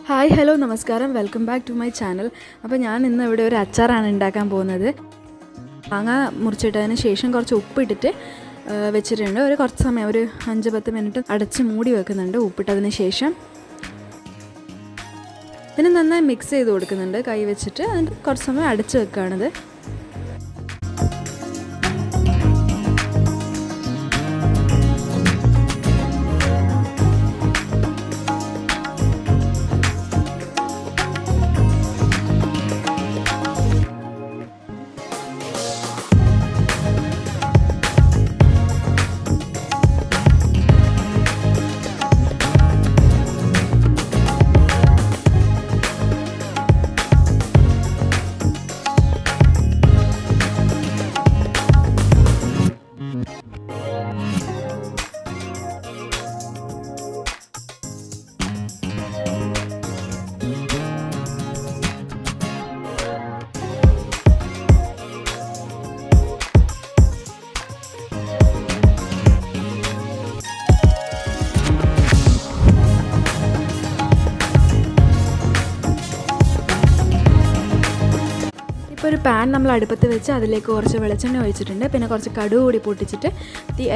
Hi hello നമസ്കാരം, welcome back to my channel. അപ്പോൾ ഞാൻ ഇന്ന് ഇവിടെ ഒരു അച്ചാറാണ് ഉണ്ടാക്കാൻ പോകുന്നത്. മാങ്ങ മുറിച്ചിട്ടതിന് ശേഷം കുറച്ച് ഉപ്പിട്ടിട്ട് വെച്ചിട്ടുണ്ട്. കുറച്ച് സമയം, ഒരു 5-10 മിനിറ്റ് അടച്ച് മൂടി വെക്കുന്നുണ്ട് ഉപ്പിട്ടതിന് ശേഷം. പിന്നെ നന്നായി മിക്സ് ചെയ്ത് കൊടുക്കുന്നുണ്ട് കൈ വെച്ചിട്ട്. എന്നിട്ട് കുറച്ച് സമയം അടച്ച് വെക്കുകയാണത്. ഇപ്പോൾ ഒരു പാൻ നമ്മൾ അടുപ്പത്ത് വെച്ച് അതിലേക്ക് കുറച്ച് വെളിച്ചെണ്ണ ഒഴിച്ചിട്ടുണ്ട്. പിന്നെ കുറച്ച് കടുക് കൂടി പൊട്ടിച്ചിട്ട്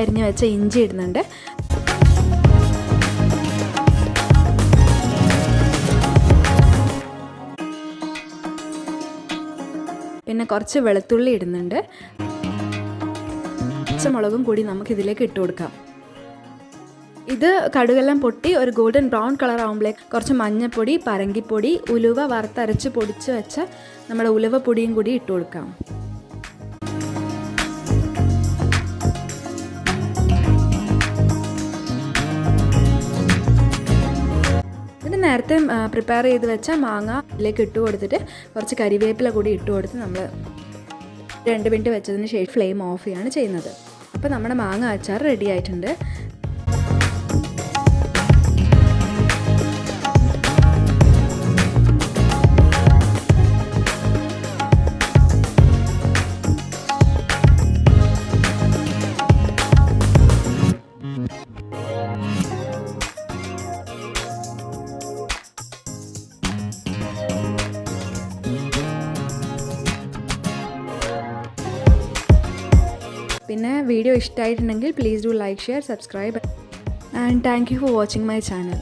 അരിഞ്ഞ് വെച്ച ഇഞ്ചി ഇടുന്നുണ്ട്. പിന്നെ കുറച്ച് വെളുത്തുള്ളി ഇടുന്നുണ്ട്. പച്ചമുളകും കൂടി നമുക്കിതിലേക്ക് ഇട്ട് കൊടുക്കാം. ഇത് കടുകെല്ലാം പൊട്ടി ഒരു ഗോൾഡൻ ബ്രൗൺ കളർ ആകുമ്പോഴേക്ക് കുറച്ച് മഞ്ഞൾപ്പൊടി, പറങ്കിപ്പൊടി, ഉലുവ വറുത്തരച്ച് പൊടിച്ച് വെച്ച നമ്മുടെ ഉലുവ പൊടിയും കൂടി ഇട്ട് കൊടുക്കാം. പിന്നെ നേരത്തെ പ്രിപ്പയർ ചെയ്ത് വെച്ച മാങ്ങ ഇതിലേക്ക് ഇട്ട് കൊടുത്തിട്ട് കുറച്ച് കരിവേപ്പില കൂടി ഇട്ട് കൊടുത്ത് നമ്മൾ 2 മിനിറ്റ് വെച്ചതിന് ശേഷം ഫ്ലെയിം ഓഫ് ചെയ്യാണ് ചെയ്യുന്നത്. അപ്പോൾ നമ്മുടെ മാങ്ങ അച്ചാർ റെഡി ആയിട്ടുണ്ട്. പിന്നെ വീഡിയോ ഇഷ്ടമായിട്ടുണ്ടെങ്കിൽ please do like, share, subscribe and thank you for watching my channel.